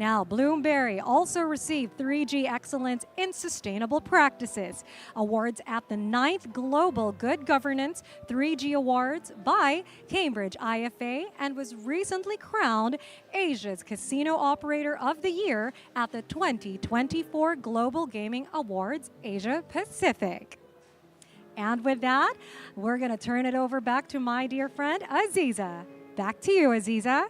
Now, Bloomberry also received 3G Excellence in Sustainable Practices awards at the 9th Global Good Governance 3G Awards by Cambridge IFA and was recently crowned Asia's Casino Operator of the Year at the 2024 Global Gaming Awards Asia Pacific. And with that, we're going to turn it over back to my dear friend, Aziza. Back to you, Aziza.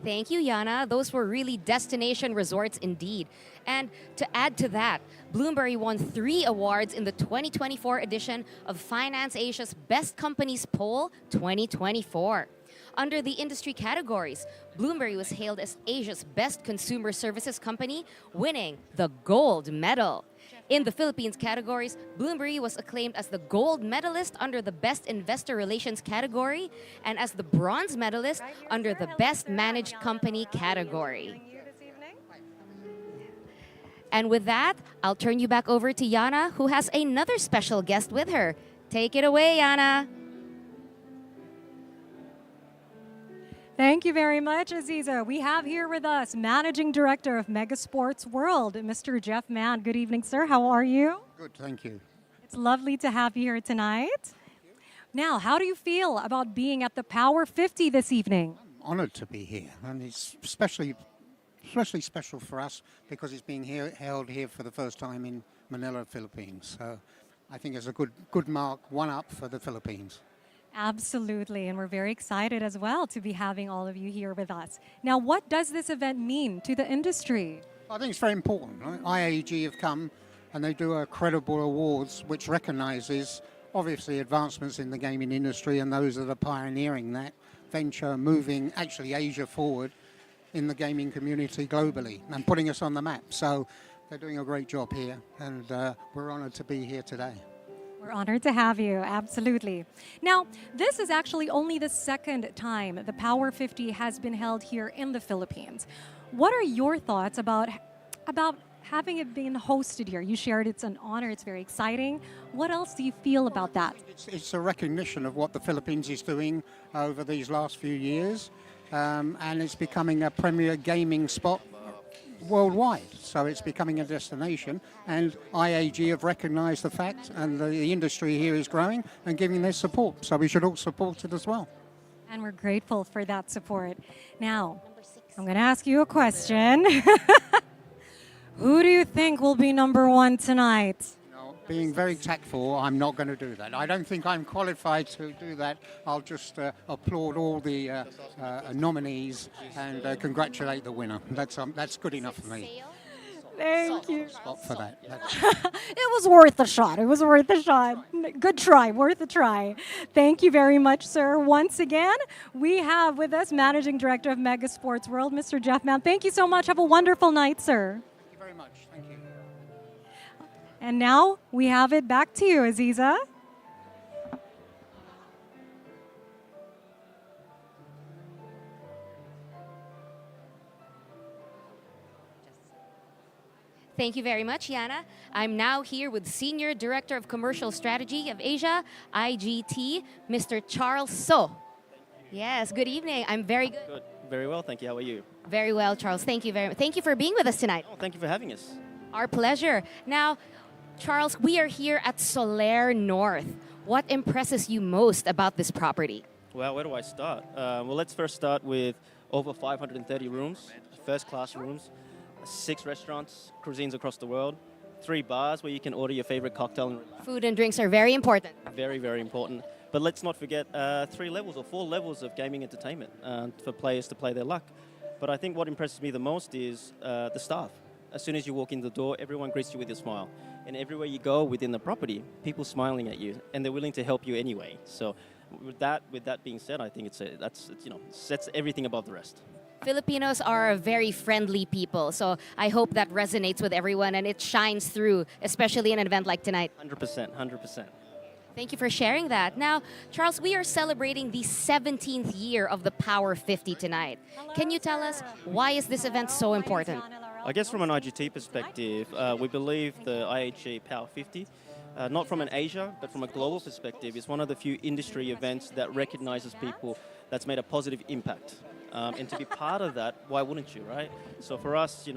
Thank you, Yana. Those were really destination resorts indeed. And to add to that, Bloomberry won 3 awards in the 2024 edition of Finance Asia's Best Companies Poll 2024. Under the industry categories, Bloomberry was hailed as Asia's best consumer services company, winning the gold medal. In the Philippines categories, Bloomberry was acclaimed as the gold medalist under the Best Investor Relations category and as the bronze medalist under the Best Managed Company category. And with that, I'll turn you back over to Yana, who has another special guest with her. Take it away, Yana. Thank you very much, Aziza. We have here with us Managing Director of Mega Sports World, Mr. Jeff Mann. Good evening, sir. How are you? Good, thank you. It's lovely to have you here tonight. Now, how do you feel about being at the Power 50 this evening? I'm honored to be here, and it's especially special for us because it's being held here for the first time in Manila, Philippines. So I think it's a good mark, one up for the Philippines. Absolutely, and we're very excited as well to be having all of you here with us. Now, what does this event mean to the industry? I think it's very important. Right? IAG have come and they do a credible awards which recognises obviously advancements in the gaming industry and those that are pioneering that venture, moving actually Asia forward in the gaming community globally and putting us on the map. So they're doing a great job here, and we're honoured to be here today. We're honored to have you, absolutely. Now, this is actually only the second time the Power 50 has been held here in the Philippines. What are your thoughts about having it being hosted here? You shared it's an honor, it's very exciting. What else do you feel about that? It's a recognition of what the Philippines is doing over these last few years, and it's becoming a premier gaming spot worldwide. So it's becoming a destination, and IAG have recognised the fact, and the industry here is growing and giving their support. So we should all support it as well. And we're grateful for that support. Now, I'm going to ask you a question. Who do you think will be number 1 tonight? Being very tactful, I'm not going to do that. I don't think I'm qualified to do that. I'll just applaud all the nominees and congratulate the winner. That's good enough for me. Thank you. Spot for that. It was worth a shot. It was worth a shot. Good try, worth a try. Thank you very much, sir. Once again, we have with us Managing Director of Mega Sports World, Mr. Jeff Mann. Thank you so much. Have a wonderful night, sir. Thank you very much. Thank you. And now we have it back to you, Aziza. Thank you very much, Yana. I'm now here with Senior Director of Commercial Strategy of Asia, IGT, Mr. Charles So. Yes, good evening. I'm very good. Good. Very well, thank you. How are you? Very well, Charles. Thank you very much. Thank you for being with us tonight. Oh, thank you for having us. Our pleasure. Now, Charles, we are here at Solaire North. What impresses you most about this property? Well, where do I start? Well, let's first start with over 530 rooms, first-class rooms, 6 restaurants, cuisines across the world, 3 bars where you can order your favorite cocktail. Food and drinks are very important. Very, very important. But let's not forget 3 levels or 4 levels of gaming entertainment for players to play their luck. But I think what impresses me the most is the staff. As soon as you walk in the door, everyone greets you with a smile. And everywhere you go within the property, people smiling at you, and they're willing to help you anyway. So with that being said, I think sets everything above the rest. Filipinos are a very friendly people, so I hope that resonates with everyone and it shines through, especially in an event like tonight. 100%, 100%. Thank you for sharing that. Now, Charles, we are celebrating the 17th year of the Power 50 tonight. Can you tell us why is this event so important? I guess from an IGT perspective, we believe the IHG Power 50, not from an Asia, but from a global perspective, is one of the few industry events that recognizes people that's made a positive impact. And to be part of that, why wouldn't you, right? So for us,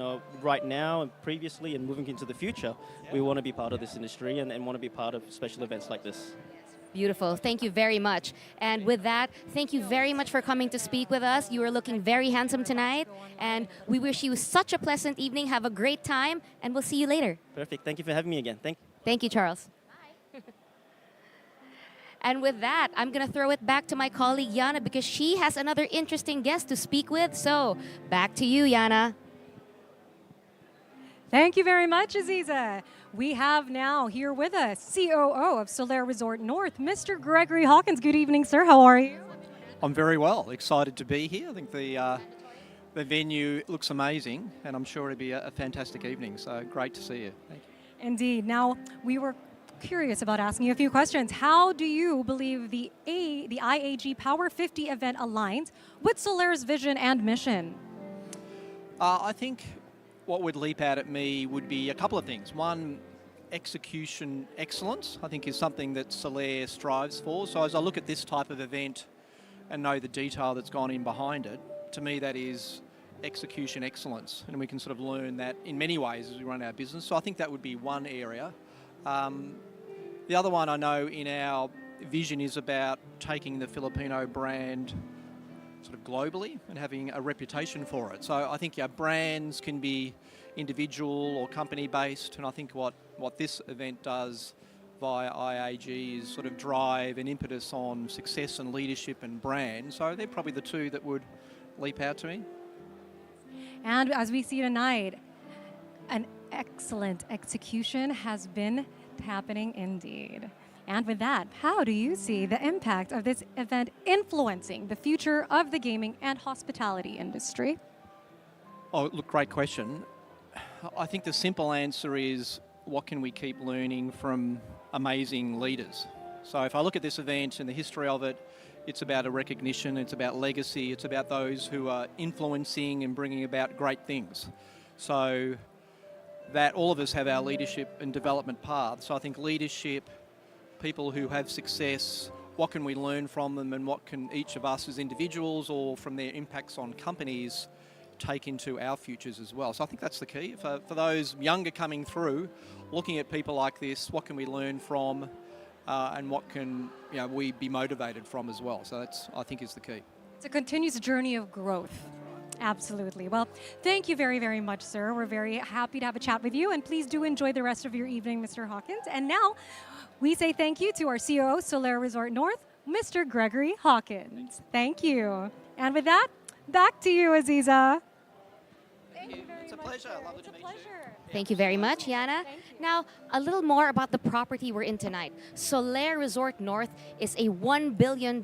right now and previously and moving into the future, we want to be part of this industry and want to be part of special events like this. Beautiful. Thank you very much. And with that, thank you very much for coming to speak with us. You are looking very handsome tonight. And we wish you such a pleasant evening. Have a great time. And we'll see you later. Perfect. Thank you for having me again. Thank you, Charles. Bye. And with that, I'm going to throw it back to my colleague, Yana, because she has another interesting guest to speak with. So back to you, Yana. Thank you very much, Aziza. We have now here with us COO of Solaire Resort North, Mr. Gregory Hawkins. Good evening, sir. How are you? I'm very well. Excited to be here. I think the venue looks amazing, and I'm sure it'll be a fantastic evening. So great to see you. Thank you. Indeed. Now, we were curious about asking you a few questions. How do you believe the IAG Power 50 event aligns with Solaire's vision and mission? I think what would leap out at me would be a couple of things. One, execution excellence, I think, is something that Solaire strives for. So as I look at this type of event and know the detail that's gone in behind it, to me that is execution excellence. And we can sort of learn that in many ways as we run our business. So I think that would be one area. The other one I know in our vision is about taking the Filipino brand sort of globally and having a reputation for it. So I think brands can be individual or company based, and I think what this event does via IAG is sort of drive an impetus on success and leadership and brand. So they're probably the two that would leap out to me. And as we see tonight, an excellent execution has been happening indeed. And with that, how do you see the impact of this event influencing the future of the gaming and hospitality industry? Oh, look, great question. I think the simple answer is, what can we keep learning from amazing leaders? So if I look at this event and the history of it, it's about a recognition, it's about legacy, it's about those who are influencing and bringing about great things. So that all of us have our leadership and development paths. So I think leadership, people who have success, what can we learn from them, and what can each of us as individuals or from their impacts on companies take into our futures as well. So I think that's the key. For those younger coming through, looking at people like this, what can we learn from, and what can we be motivated from as well. So that's, I think, is the key. It's a continuous journey of growth. Absolutely. Well, thank you very, very much, sir. We're very happy to have a chat with you, and please do enjoy the rest of your evening, Mr. Hawkins. And now, we say thank you to our COO, Solaire Resort North, Mr. Gregory Hawkins. Thank you. And with that, back to you, Aziza. Thank you. It's a pleasure. Lovely to meet you. Thank you very much, Yana. Now, a little more about the property we're in tonight. Solaire Resort North is a $1 billion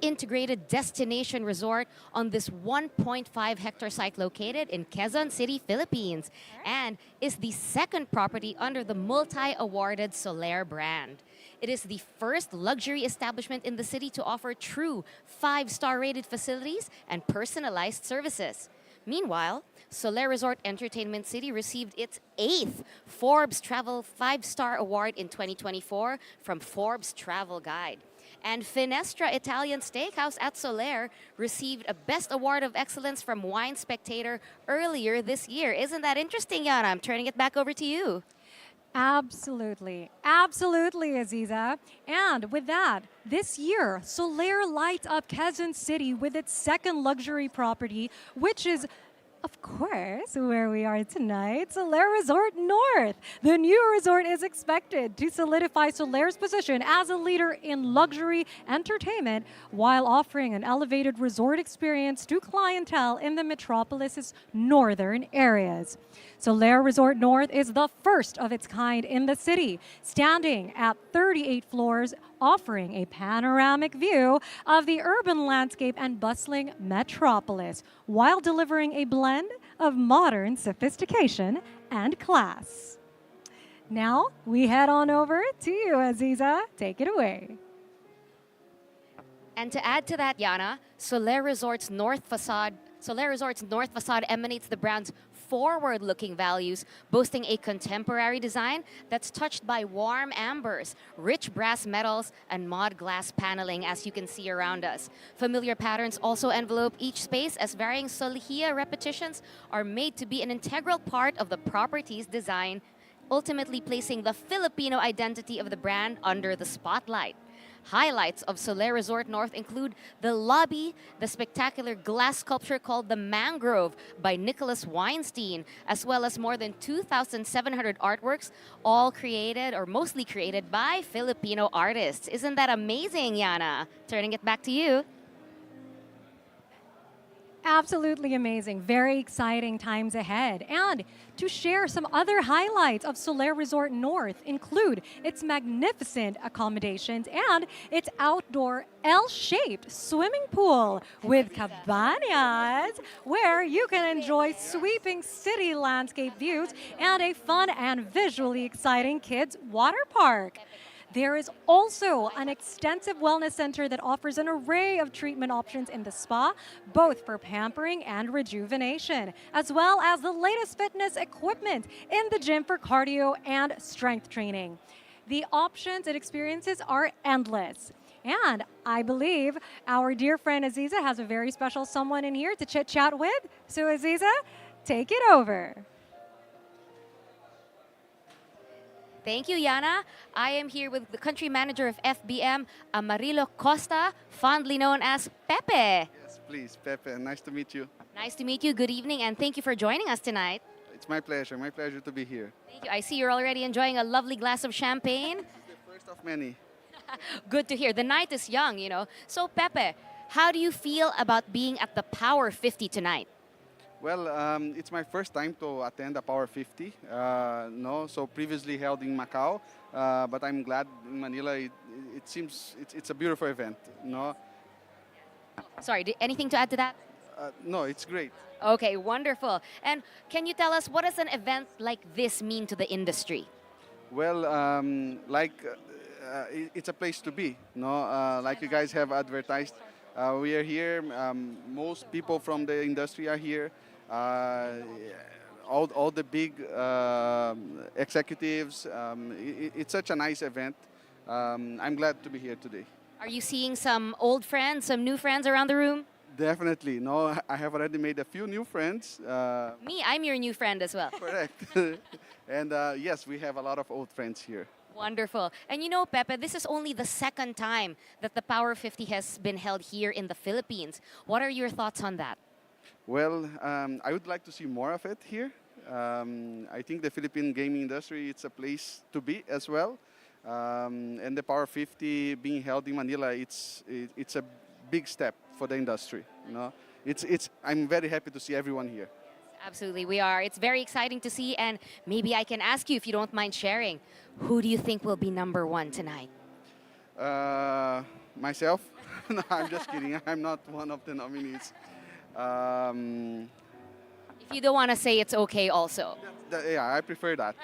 integrated destination resort on this 1.5 hectare site located in Quezon City, Philippines, and is the second property under the multi-awarded Solaire brand. It is the first luxury establishment in the city to offer true 5-star rated facilities and personalized services. Meanwhile, Solaire Resort Entertainment City received its 8th Forbes Travel 5-Star Award in 2024 from Forbes Travel Guide. And Finestra Italian Steakhouse at Solaire received a Best Award of Excellence from Wine Spectator earlier this year. Isn't that interesting, Yana? I'm turning it back over to you. Absolutely. Absolutely, Aziza. And with that, this year, Solaire lights up Quezon City with its second luxury property, which is, of course, where we are tonight, Solaire Resort North. The new resort is expected to solidify Solaire's position as a leader in luxury entertainment while offering an elevated resort experience to clientele in the metropolis's northern areas. Solaire Resort North is the first of its kind in the city, standing at 38 floors, offering a panoramic view of the urban landscape and bustling metropolis, while delivering a blend of modern sophistication and class. Now, we head on over to you, Aziza. Take it away. And to add to that, Yana, Solaire Resort's north facade emanates the brand's forward-looking values, boasting a contemporary design that's touched by warm ambers, rich brass metals, and mod glass paneling, as you can see around us. Familiar patterns also envelope each space, as varying solihia repetitions are made to be an integral part of the property's design, ultimately placing the Filipino identity of the brand under the spotlight. Highlights of Solaire Resort North include the lobby, the spectacular glass sculpture called the Mangrove by Nicholas Weinstein, as well as more than 2,700 artworks, all created or mostly created by Filipino artists. Isn't that amazing, Yana? Turning it back to you. Absolutely amazing. Very exciting times ahead. And to share some other highlights of Solaire Resort North include its magnificent accommodations and its outdoor L-shaped swimming pool with cabañas, where you can enjoy sweeping city landscape views and a fun and visually exciting kids water park. There is also an extensive wellness center that offers an array of treatment options in the spa, both for pampering and rejuvenation, as well as the latest fitness equipment in the gym for cardio and strength training. The options and experiences are endless. And I believe our dear friend Aziza has a very special someone in here to chit-chat with. So Aziza, take it over. Thank you, Yana. I am here with the country manager of FBM, Amarillo Costa, fondly known as Pepe. Yes, please, Pepe. Nice to meet you. Nice to meet you. Good evening, and thank you for joining us tonight. It's my pleasure. My pleasure to be here. Thank you. I see you're already enjoying a lovely glass of champagne. This is the first of many. Good to hear. The night is young, you know. So, Pepe, how do you feel about being at the Power 50 tonight? Well, it's my first time to attend a Power 50. No, so previously held in Macau, but I'm glad in Manila. It seems it's a beautiful event. No, Sorry, anything to add to that? no, it's great. Okay, wonderful. And can you tell us, what does an event like this mean to the industry? Well, it's a place to be. No, like you guys have advertised, we are here. Most people from the industry are here. All the big executives. It's such a nice event. I'm glad to be here today. Are you seeing some old friends, some new friends around the room? Definitely. No, I have already made a few new friends. Me, I'm your new friend as well. Correct. And yes, we have a lot of old friends here. Wonderful. And you know, Pepe, this is only the second time that the Power 50 has been held here in the Philippines. What are your thoughts on that? Well, I would like to see more of it here. I think the Philippine gaming industry, it's a place to be as well. And the Power 50 being held in Manila, it's a big step for the industry. You know, I'm very happy to see everyone here. Absolutely, we are. It's very exciting to see, and maybe I can ask you, if you don't mind sharing, who do you think will be #1 tonight? Myself? No, I'm just kidding. I'm not one of the nominees. If you don't want to say, it's okay also. Yeah, I prefer that.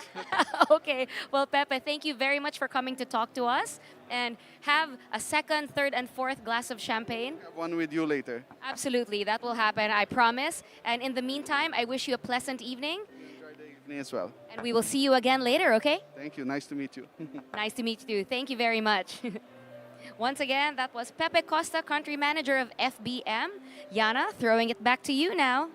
Okay. Well, Pepe, thank you very much for coming to talk to us, and have a second, third, and fourth glass of champagne. Have one with you later. Absolutely, that will happen, I promise. And in the meantime, I wish you a pleasant evening, Enjoy the evening as well. and we will see you again later, okay? Thank you. Nice to meet you. Nice to meet you. Thank you very much. Once again, that was Pepe Costa, country manager of FBM. Yana, throwing it back to you now.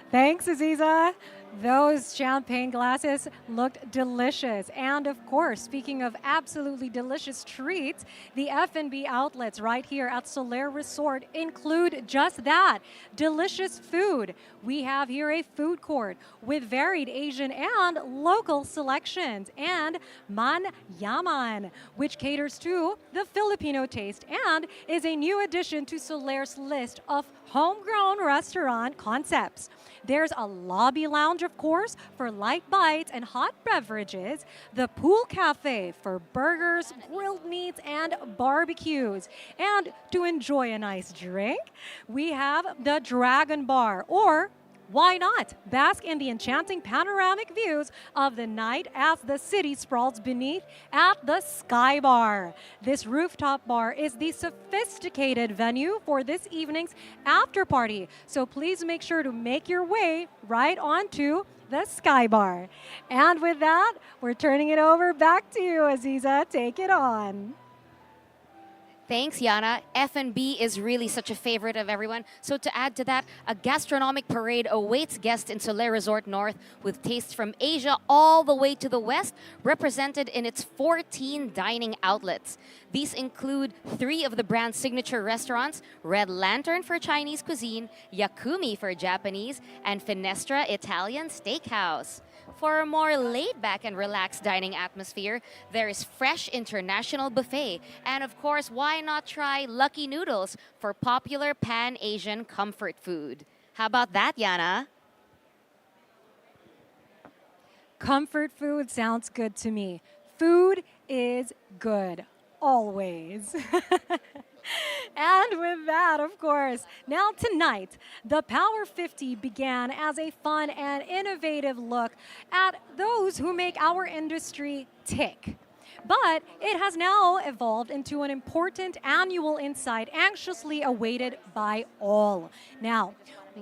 Thanks, Aziza. Those champagne glasses looked delicious. And of course, speaking of absolutely delicious treats, the F&B outlets right here at Solaire Resort include just that, delicious food. We have here a food court with varied Asian and local selections, and Man Yaman, which caters to the Filipino taste and is a new addition to Solaire's list of homegrown restaurant concepts. There's a lobby lounge, of course, for light bites and hot beverages, the pool cafe for burgers, grilled meats, and barbecues. And to enjoy a nice drink, we have the Dragon Bar, or Why not? Bask in the enchanting panoramic views of the night as the city sprawls beneath at the Sky Bar. This rooftop bar is the sophisticated venue for this evening's after party. So please make sure to make your way right onto the Sky Bar. And with that, we're turning it over back to you, Aziza. Take it on. Thanks, Yana. F&B is really such a favorite of everyone. So to add to that, a gastronomic parade awaits guests in Solaire Resort North with tastes from Asia all the way to the West, represented in its 14 dining outlets. These include 3 of the brand's signature restaurants, Red Lantern for Chinese cuisine, Yakumi for Japanese, and Finestra Italian Steakhouse. For a more laid-back and relaxed dining atmosphere, there is Fresh International Buffet. And of course, why not try Lucky Noodles for popular Pan-Asian comfort food? How about that, Yana? Comfort food sounds good to me. Food is good, always. And with that, of course, now tonight, the Power 50 began as a fun and innovative look at those who make our industry tick. But it has now evolved into an important annual insight anxiously awaited by all. Now,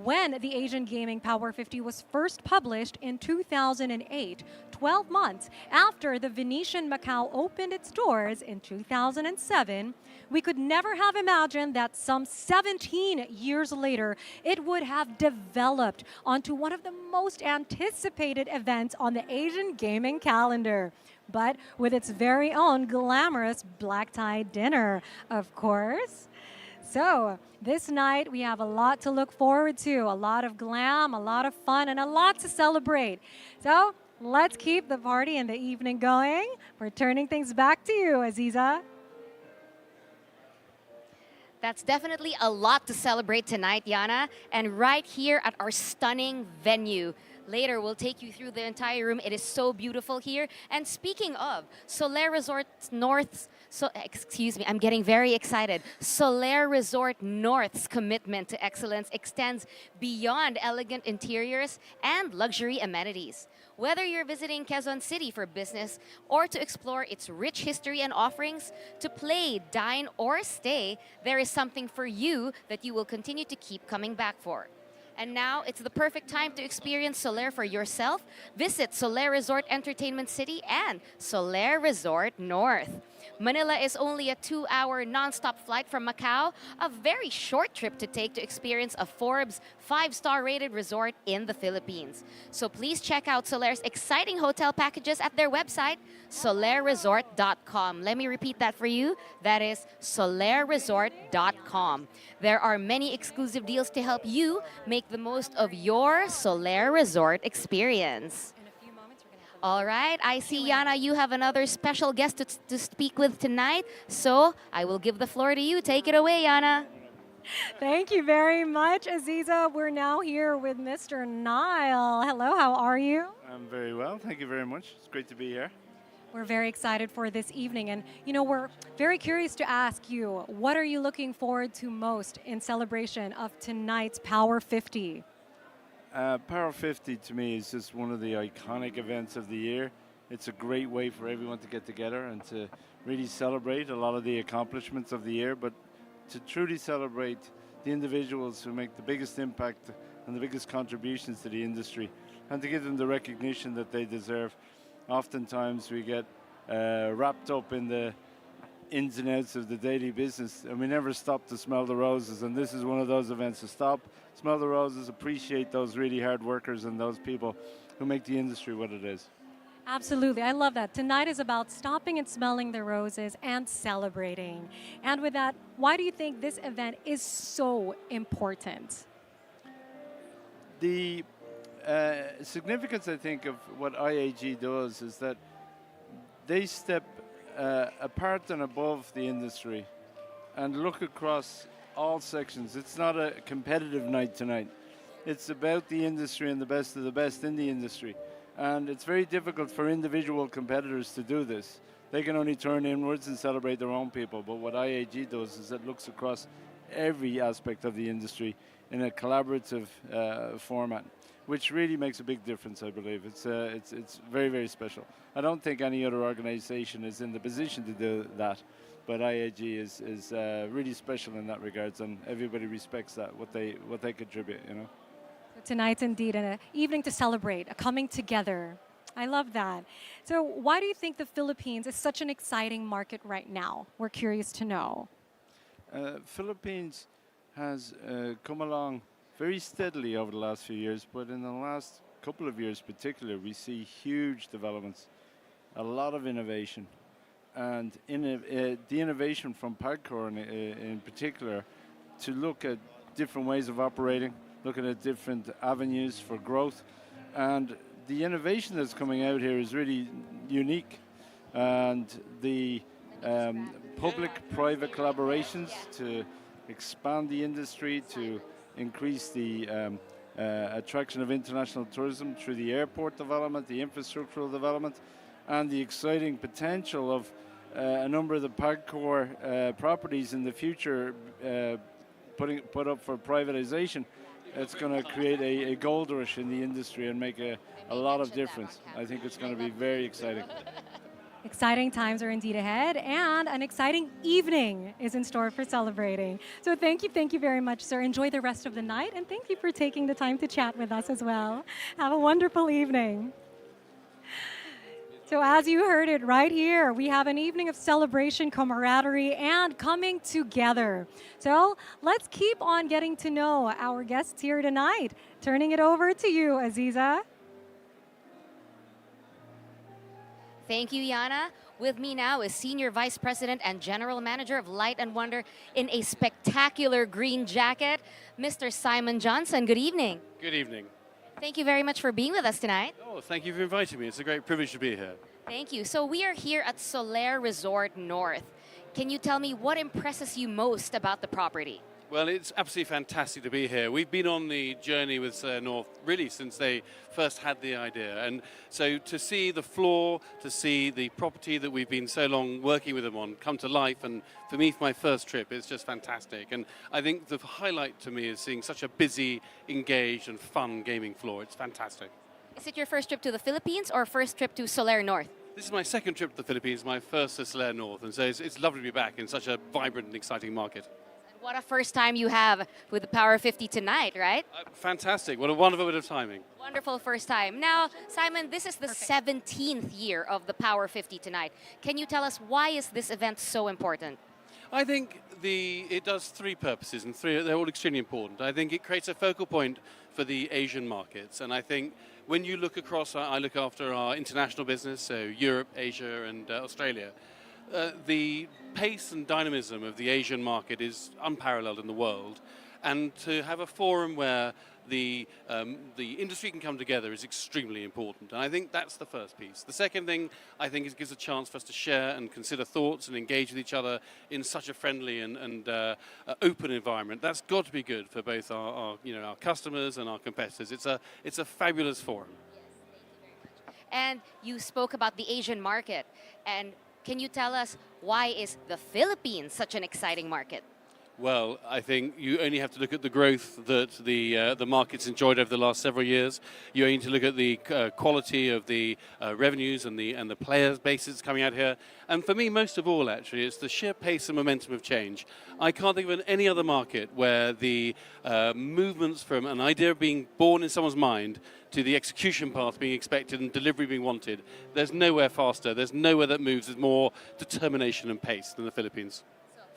when the Asian Gaming Power 50 was first published in 2008, 12 months after the Venetian Macau opened its doors in 2007, we could never have imagined that some 17 years later, it would have developed onto one of the most anticipated events on the Asian gaming calendar, but with its very own glamorous Black Tie Dinner, of course. So, this night we have a lot to look forward to, a lot of glam, a lot of fun, and a lot to celebrate. So, let's keep the party and the evening going. We're turning things back to you, Aziza. That's definitely a lot to celebrate tonight, Yana, and right here at our stunning venue. Later, we'll take you through the entire room. It is so beautiful here. And speaking of, Solaire Resort North's, I'm getting very excited. Solaire Resort North's commitment to excellence extends beyond elegant interiors and luxury amenities. Whether you're visiting Quezon City for business or to explore its rich history and offerings, to play, dine, or stay, there is something for you that you will continue to keep coming back for. And now it's the perfect time to experience Solaire for yourself. Visit Solaire Resort Entertainment City and Solaire Resort North. Manila is only a 2-hour non-stop flight from Macau, a very short trip to take to experience a Forbes 5-star rated resort in the Philippines. So please check out Solaire's exciting hotel packages at their website, solaireresort.com. Let me repeat that for you. That is solaireresort.com. There are many exclusive deals to help you make the most of your Solaire Resort experience. All right, I see, Yana, you have another special guest to speak with tonight, so I will give the floor to you. Take it away, Yana. Thank you very much, Aziza. We're now here with Mr. Nile. Hello, how are you? I'm very well, thank you very much. It's great to be here. We're very excited for this evening, and we're very curious to ask you, what are you looking forward to most in celebration of tonight's Power 50? Power 50 to me is just one of the iconic events of the year. It's a great way for everyone to get together and to really celebrate a lot of the accomplishments of the year, but to truly celebrate the individuals who make the biggest impact and the biggest contributions to the industry, and to give them the recognition that they deserve. Oftentimes we get wrapped up in the ins and outs of the daily business, and we never stop to smell the roses, and this is one of those events to stop, smell the roses, appreciate those really hard workers and those people who make the industry what it is. Absolutely, I love that. Tonight is about stopping and smelling the roses and celebrating. And with that, why do you think this event is so important? The significance, I think, of what IAG does is that they step apart and above the industry and look across all sections. It's not a competitive night tonight. It's about the industry and the best of the best in the industry. And it's very difficult for individual competitors to do this. They can only turn inwards and celebrate their own people. But what IAG does is it looks across every aspect of the industry in a collaborative format, which really makes a big difference, I believe. It's very, very special. I don't think any other organization is in the position to do that, but IAG is really special in that regards, and everybody respects that, what they contribute, you know. Tonight's indeed an evening to celebrate, a coming together. I love that. So why do you think the Philippines is such an exciting market right now? We're curious to know. Philippines has come along very steadily over the last few years, but in the last couple of years particularly, we see huge developments, a lot of innovation, and the innovation from PAGCOR in particular to look at different ways of operating, looking at different avenues for growth, and the innovation that's coming out here is really unique, and the public-private collaborations to expand the industry, to increase the attraction of international tourism through the airport development, the infrastructural development, and the exciting potential of a number of the PAGCOR properties in the future put up for privatization. It's going to create a gold rush in the industry and make a lot of difference. I think it's going to be very exciting. Exciting times are indeed ahead, and an exciting evening is in store for celebrating. So thank you very much, sir. Enjoy the rest of the night, and thank you for taking the time to chat with us as well. Have a wonderful evening. So as you heard it right here, we have an evening of celebration, camaraderie, and coming together. So let's keep on getting to know our guests here tonight. Turning it over to you, Aziza. Thank you, Yana. With me now is Senior Vice President and General Manager of Light and Wonder in a spectacular green jacket, Mr. Simon Johnson. Good evening. Good evening. Thank you very much for being with us tonight. Oh, thank you for inviting me. It's a great privilege to be here. Thank you. So we are here at Solaire Resort North. Can you tell me what impresses you most about the property? Well, it's absolutely fantastic to be here. We've been on the journey with Solaire North really since they first had the idea. And so to see the floor, to see the property that we've been so long working with them on come to life, and for me, for my first trip, it's just fantastic. And I think the highlight to me is seeing such a busy, engaged and fun gaming floor. It's fantastic. Is it your first trip to the Philippines or first trip to Solaire North? This is my second trip to the Philippines, my first to Solaire North. And so it's lovely to be back in such a vibrant and exciting market. What a first time you have with the Power 50 tonight, right? Fantastic. What a wonderful bit of timing. Wonderful first time. Now, Simon, this is the 17th year of the Power 50 tonight. Can you tell us why is this event so important? I think it does three purposes, and they're all extremely important. I think it creates a focal point for the Asian markets, and I think when you look across, I look after our international business, so Europe, Asia, and Australia. The pace and dynamism of the Asian market is unparalleled in the world, and to have a forum where the industry can come together is extremely important, and I think that's the first piece. The second thing, I think, is it gives a chance for us to share and consider thoughts and engage with each other in such a friendly and open environment. That's got to be good for both our customers and our competitors. It's a fabulous forum. And you spoke about the Asian market, and can you tell us why is the Philippines such an exciting market? Well, I think you only have to look at the growth that the market's enjoyed over the last several years. You only need to look at the quality of the revenues and the players' bases coming out here. And for me, most of all, actually, it's the sheer pace and momentum of change. I can't think of any other market where the movements from an idea being born in someone's mind to the execution path being expected and delivery being wanted. There's nowhere faster. There's nowhere that moves with more determination and pace than the Philippines.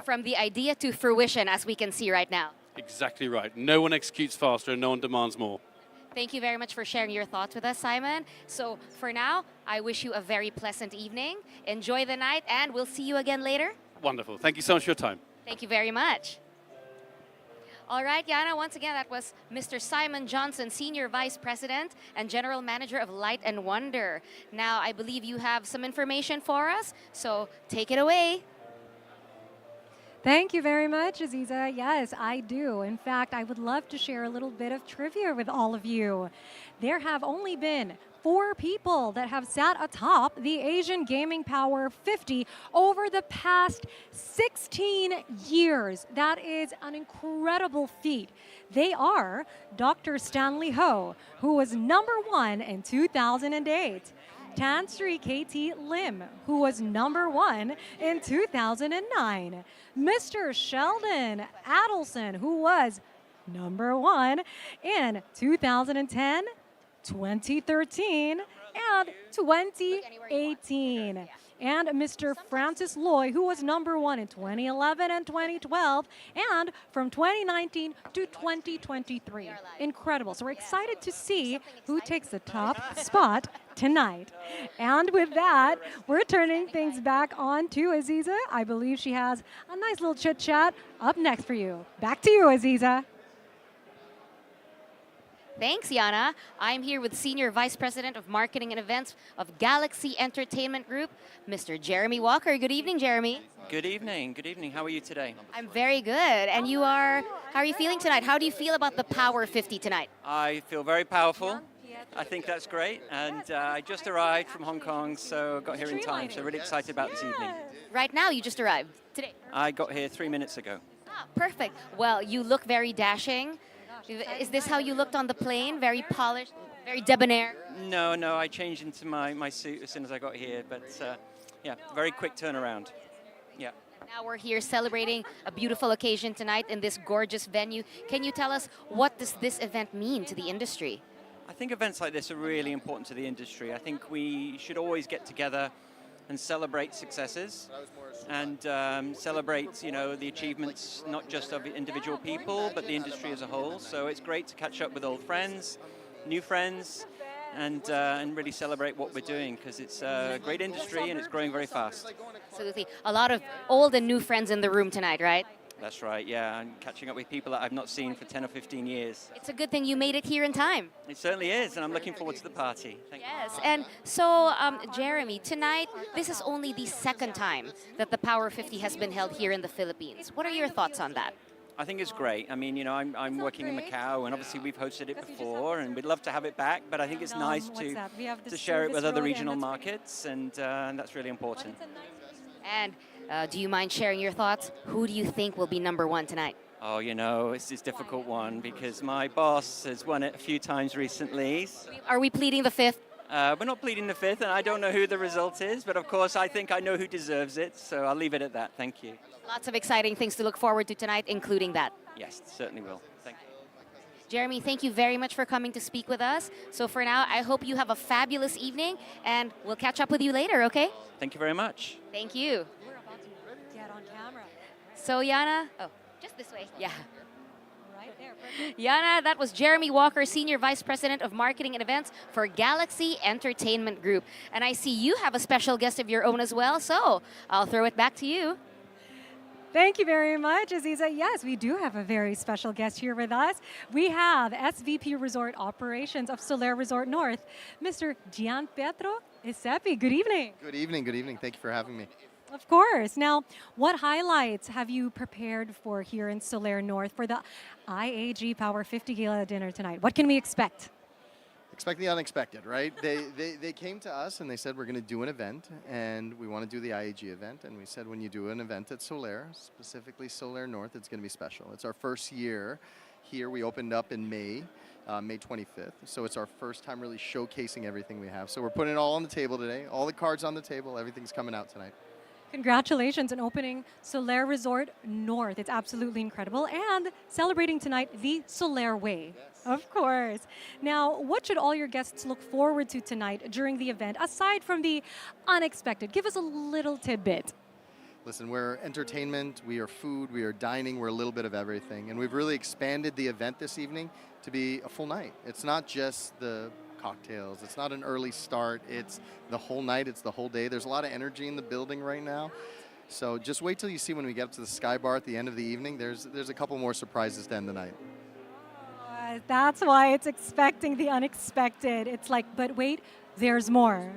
From the idea to fruition, as we can see right now. Exactly right. No one executes faster and no one demands more. Thank you very much for sharing your thoughts with us, Simon. So for now, I wish you a very pleasant evening. Enjoy the night, and we'll see you again later. Wonderful. Thank you so much for your time. Thank you very much. All right, Yana, once again, that was Mr. Simon Johnson, Senior Vice President and General Manager of Light and Wonder. Now, I believe you have some information for us, so take it away. Thank you very much, Aziza. Yes, I do. In fact, I would love to share a little bit of trivia with all of you. There have only been 4 people that have sat atop the Asian Gaming Power 50 over the past 16 years. That is an incredible feat. They are Dr. Stanley Ho, who was number 1 in 2008. Tan Sri KT Lim, who was number 1 in 2009. Mr. Sheldon Adelson, who was number 1 in 2010, 2013, and 2018. And Mr. Francis Loy, who was number 1 in 2011 and 2012, and from 2019 to 2023. Incredible. So we're excited to see who takes the top spot tonight. And with that, we're turning things back on to Aziza. I believe she has a nice little chit chat up next for you. Back to you, Aziza. Thanks, Yana. I'm here with Senior Vice President of Marketing and Events of Galaxy Entertainment Group, Mr. Jeremy Walker. Good evening, Jeremy. Good evening. Good evening. How are you today? I'm very good. And you are, how are you feeling tonight? How do you feel about the Power 50 tonight? I feel very powerful. I think that's great. And I just arrived from Hong Kong, so got here in time. So really excited about this evening. Right now, you just arrived today. I got here 3 minutes ago. Ah, perfect. Well, you look very dashing. Is this how you looked on the plane? Very polished, very debonair? No, I changed into my suit as soon as I got here. But yeah, very quick turnaround. Yeah. Now we're here celebrating a beautiful occasion tonight in this gorgeous venue. Can you tell us, what does this event mean to the industry? I think events like this are really important to the industry. I think we should always get together and celebrate successes and celebrate, the achievements not just of individual people, but the industry as a whole. So it's great to catch up with old friends, new friends, and really celebrate what we're doing, because it's a great industry and it's growing very fast. Absolutely. A lot of old and new friends in the room tonight, right? That's right, yeah. I'm catching up with people that I've not seen for 10 or 15 years. It's a good thing you made it here in time. It certainly is, and I'm looking forward to the party. Thank you. Yes, and so, Jeremy, tonight, this is only the second time that the Power 50 has been held here in the Philippines. What are your thoughts on that? I think it's great. I mean, I'm working in Macau, and obviously we've hosted it before, and we'd love to have it back, but I think it's nice to share it with other regional markets, and that's really important. And do you mind sharing your thoughts? Who do you think will be number 1 tonight? Oh, it's a difficult one, because my boss has won it a few times recently. Are we pleading the 5th? We're not pleading the 5th, and I don't know who the result is, but of course I think I know who deserves it, so I'll leave it at that. Thank you. Lots of exciting things to look forward to tonight, including that. Yes, certainly will. Thank you. Jeremy, thank you very much for coming to speak with us. So for now, I hope you have a fabulous evening, and we'll catch up with you later, okay? Thank you very much. Thank you. We're about to get on camera. So Yana, just this way. Yeah. Right there. Perfect. Yana, that was Jeremy Walker, Senior Vice President of Marketing and Events for Galaxy Entertainment Group. And I see you have a special guest of your own as well, so I'll throw it back to you. Thank you very much, Aziza. Yes, we do have a very special guest here with us. We have SVP Resort Operations of Solaire Resort North, Mr. Gian Pietro Isepi. Good evening. Good evening, good evening. Thank you for having me. Of course. Now, what highlights have you prepared for here in Solaire North for the IAG Power 50 Gala Dinner tonight? What can we expect? Expect the unexpected, right? They came to us and they said, we're going to do an event, and we want to do the IAG event. And we said, when you do an event at Solaire, specifically Solaire North, it's going to be special. It's our first year here. We opened up in May 25th. So it's our first time really showcasing everything we have. So we're putting it all on the table today. All the cards on the table. Everything's coming out tonight. Congratulations on opening Solaire Resort North. It's absolutely incredible. And celebrating tonight the Solaire Way. Yes. Of course. Now, what should all your guests look forward to tonight during the event, aside from the unexpected? Give us a little tidbit. Listen, we're entertainment, we are food, we are dining, we're a little bit of everything. And we've really expanded the event this evening to be a full night. It's not just the cocktails. It's not an early start. It's the whole night. It's the whole day. There's a lot of energy in the building right now. So just wait till you see when we get up to the Sky Bar at the end of the evening. There's a couple more surprises to end the night. That's why it's expecting the unexpected. It's like, but wait, there's more.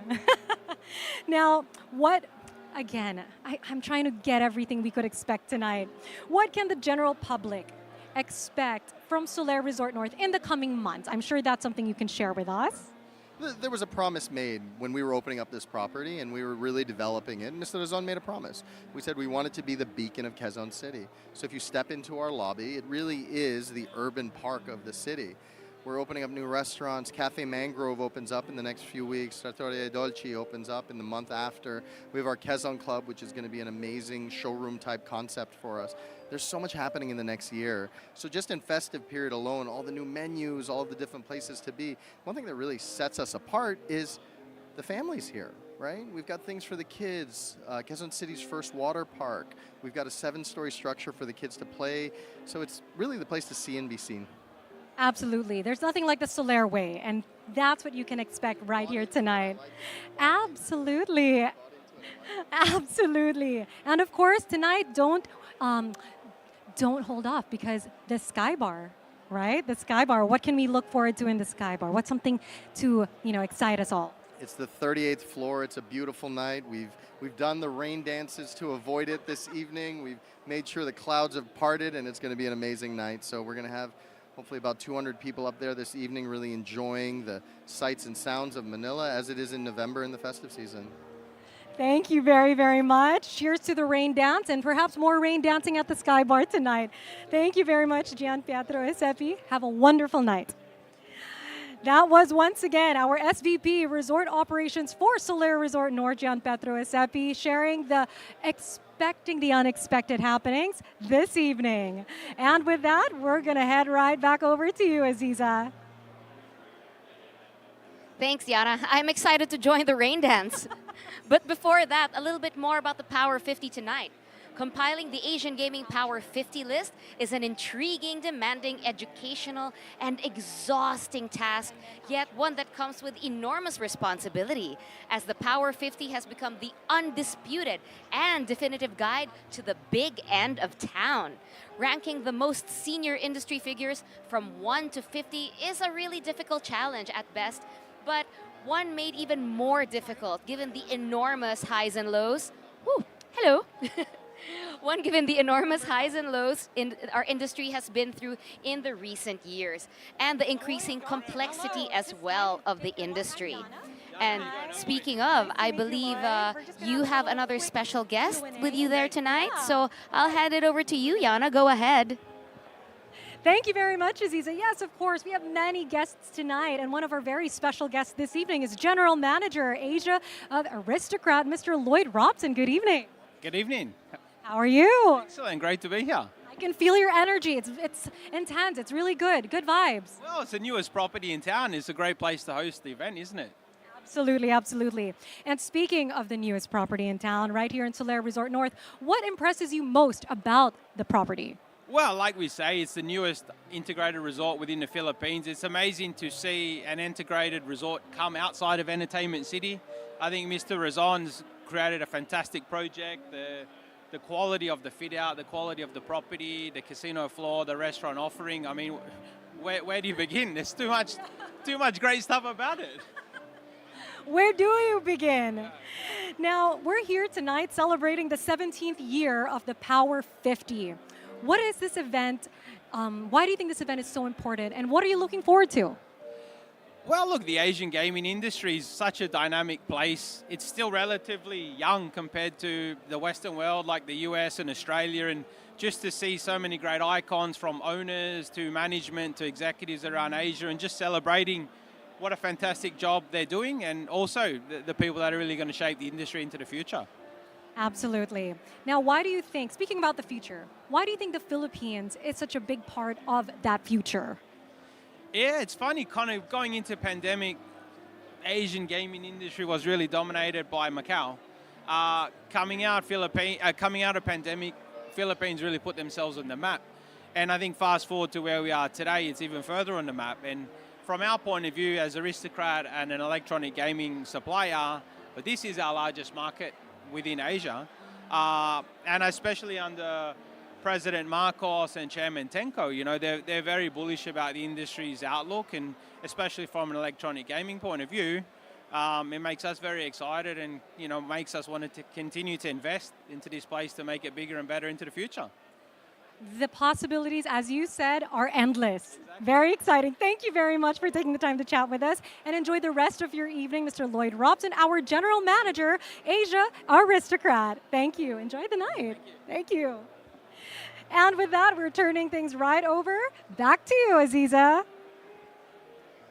Now, what Again, I'm trying to get everything we could expect tonight. What can the general public expect from Solaire Resort North in the coming months? I'm sure that's something you can share with us. There was a promise made when we were opening up this property and we were really developing it. Mr. Razon made a promise. We said we want it to be the beacon of Quezon City. So if you step into our lobby, it really is the urban park of the city. We're opening up new restaurants. Cafe Mangrove opens up in the next few weeks. Trattoria Dolci opens up in the month after. We have our Quezon Club, which is going to be an amazing showroom type concept for us. There's so much happening in the next year. So just in festive period alone, all the new menus, all the different places to be. One thing that really sets us apart is the families here, right? We've got things for the kids. Quezon City's first water park. We've got a 7-story structure for the kids to play. So it's really the place to see and be seen. Absolutely. There's nothing like the Solaire way, and that's what you can expect right here tonight. Absolutely. Absolutely. And of course, tonight, don't hold off, because the Sky Bar, right? The Sky Bar. What can we look forward to in the Sky Bar? What's something to, excite us all? It's the 38th floor. It's a beautiful night. We've done the rain dances to avoid it this evening. We've made sure the clouds have parted, and it's going to be an amazing night. So we're going to have hopefully about 200 people up there this evening really enjoying the sights and sounds of Manila as it is in November in the festive season. Thank you very, very much. Cheers to the rain dance, and perhaps more rain dancing at the Sky Bar tonight. Thank you very much, Gian Pietro Esepi. Have a wonderful night. That was once again our SVP Resort Operations for Solaire Resort North, Gian Pietro Esepi, sharing the expecting the unexpected happenings this evening. And with that, we're going to head right back over to you, Aziza. Thanks, Yana. I'm excited to join the rain dance. But before that, a little bit more about the Power 50 tonight. Compiling the Asian Gaming Power 50 list is an intriguing, demanding, educational, and exhausting task, yet one that comes with enormous responsibility, as the Power 50 has become the undisputed and definitive guide to the big end of town. Ranking the most senior industry figures from 1 to 50 is a really difficult challenge at best, but one made even more difficult given the enormous highs and lows. Woo, hello. One given the enormous highs and lows our industry has been through in the recent years, and the increasing complexity as well of the industry. And speaking of, I believe you have another special guest with you there tonight, so I'll hand it over to you, Yana. Go ahead. Thank you very much, Aziza. Yes, of course, we have many guests tonight, and one of our very special guests this evening is General Manager Asia of Aristocrat, Mr. Lloyd Robson. Good evening. Good evening. How are you? Excellent. Great to be here. I can feel your energy. It's intense. It's really good. Good vibes. Well, it's the newest property in town. It's a great place to host the event, isn't it? Absolutely, absolutely. And speaking of the newest property in town, right here in Solaire Resort North, what impresses you most about the property? Well, like we say, it's the newest integrated resort within the Philippines. It's amazing to see an integrated resort come outside of Entertainment City. I think Mr. Razon's created a fantastic project. The quality of the fit out, the quality of the property, the casino floor, the restaurant offering. I mean, where do you begin? There's too much great stuff about it. Where do you begin? Now, we're here tonight celebrating the 17th year of the Power 50. What is this event? Why do you think this event is so important? And what are you looking forward to? Well, look, the Asian gaming industry is such a dynamic place. It's still relatively young compared to the Western world like the US and Australia. And just to see so many great icons from owners to management to executives around Asia and just celebrating what a fantastic job they're doing, and also the people that are really going to shape the industry into the future. Absolutely. Now, why do you think, speaking about the future, why do you think the Philippines is such a big part of that future? Yeah, it's funny, kind of going into pandemic, Asian gaming industry was really dominated by Macau. Coming out of pandemic, Philippines really put themselves on the map. And I think fast forward to where we are today, it's even further on the map. And from our point of view as Aristocrat and an electronic gaming supplier, but this is our largest market within Asia. And especially under President Marcos and Chairman Tenko, you know, they're very bullish about the industry's outlook, and especially from an electronic gaming point of view, It makes us very excited, and makes us want to continue to invest into this place to make it bigger and better into the future. The possibilities, as you said, are endless. Very exciting. Thank you very much for taking the time to chat with us, and enjoy the rest of your evening, Mr. Lloyd Robson, our General Manager, Asia Aristocrat. Thank you. Enjoy the night. Thank you. And with that, we're turning things right over. Back to you, Aziza.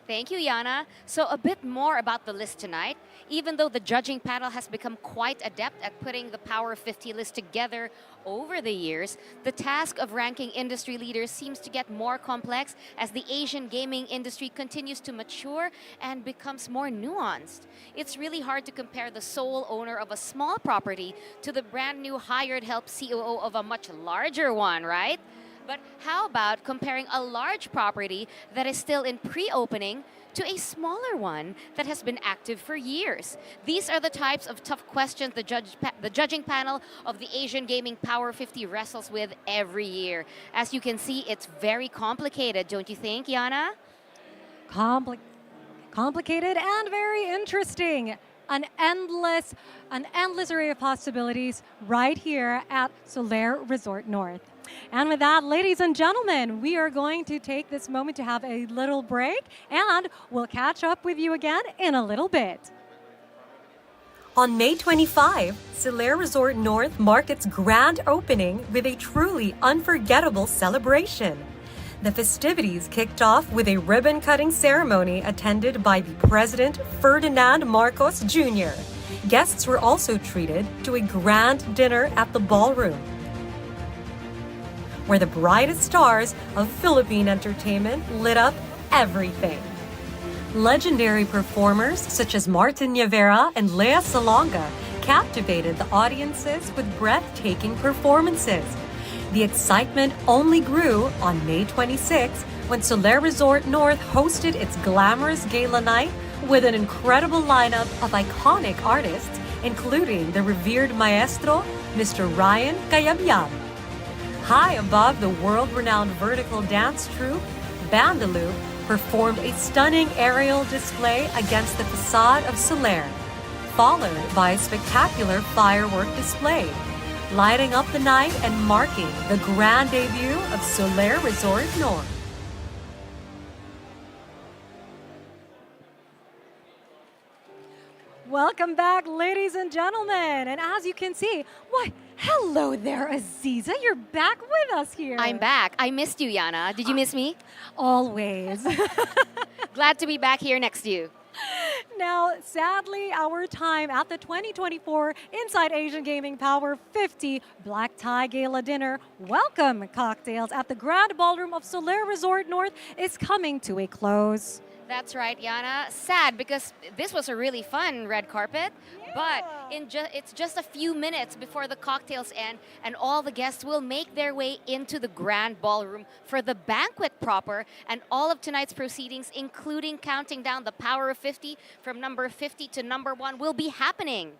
Thank you, Yana. So a bit more about the list tonight. Even though the judging panel has become quite adept at putting the Power 50 list together over the years, the task of ranking industry leaders seems to get more complex as the Asian gaming industry continues to mature and becomes more nuanced. It's really hard to compare the sole owner of a small property to the brand new hired help COO of a much larger one, right? But how about comparing a large property that is still in pre-opening to a smaller one that has been active for years? These are the types of tough questions the judging panel of the Asian Gaming Power 50 wrestles with every year. As you can see, it's very complicated, don't you think, Yana? Complicated and very interesting. An endless array of possibilities right here at Solaire Resort North. And with that, ladies and gentlemen, we are going to take this moment to have a little break, and we'll catch up with you again in a little bit. On May 25, Solaire Resort North marked its grand opening with a truly unforgettable celebration. The festivities kicked off with a ribbon-cutting ceremony attended by the President Ferdinand Marcos Jr. Guests were also treated to a grand dinner at the ballroom, where the brightest stars of Philippine entertainment lit up everything. Legendary performers such as Martin Nievera and Lea Salonga captivated the audiences with breathtaking performances. The excitement only grew on May 26 when Solaire Resort North hosted its glamorous gala night with an incredible lineup of iconic artists, including the revered maestro, Mr. Ryan Cayabyab. High above the world-renowned vertical dance troupe, Bandaloo performed a stunning aerial display against the facade of Solaire, followed by a spectacular firework display, lighting up the night and marking the grand debut of Solaire Resort North. Welcome back, ladies and gentlemen. And as you can see, why, hello there, Aziza. You're back with us here. I'm back. I missed you, Yana. Did you miss me? Always. Glad to be back here next to you. Now, sadly, our time at the 2024 Inside Asian Gaming Power 50 Black Tie Gala Dinner Welcome Cocktails at the Grand Ballroom of Solaire Resort North is coming to a close. That's right, Yana. Sad because this was a really fun red carpet, but it's just a few minutes before the cocktails end, and all the guests will make their way into the grand ballroom for the banquet proper, and all of tonight's proceedings, including counting down the Power of 50 from number 50 to number 1, will be happening.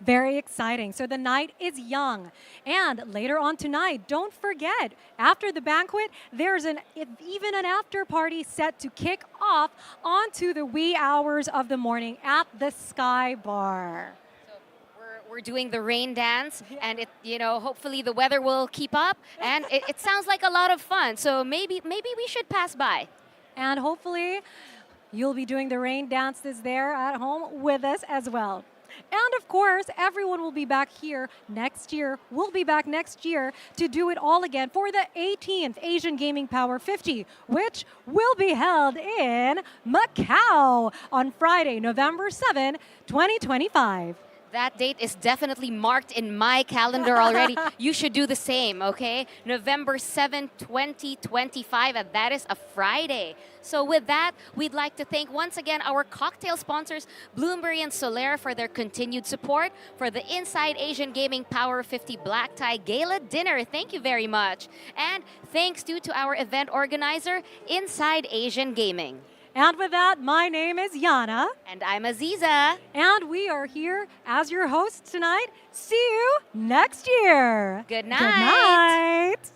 Very exciting. So the night is young. And later on tonight, don't forget, after the banquet, there's even an after party set to kick off onto the wee hours of the morning at the Sky Bar. So we're doing the rain dance, and hopefully the weather will keep up, and it sounds like a lot of fun. So maybe we should pass by. And hopefully you'll be doing the rain dances there at home with us as well. And of course, everyone will be back here next year. We'll be back next year to do it all again for the 18th Asian Gaming Power 50, which will be held in Macau on Friday, November 7, 2025. That date is definitely marked in my calendar already. You should do the same, okay? November 7, 2025, and that is a Friday. So with that, we'd like to thank once again our cocktail sponsors, Bloomberry and Solaire, for their continued support for the Inside Asian Gaming Power 50 Black Tie Gala Dinner. Thank you very much. And thanks to our event organizer, Inside Asian Gaming. And with that, my name is Yana. And I'm Aziza. And we are here as your hosts tonight. See you next year. Good night. Good night.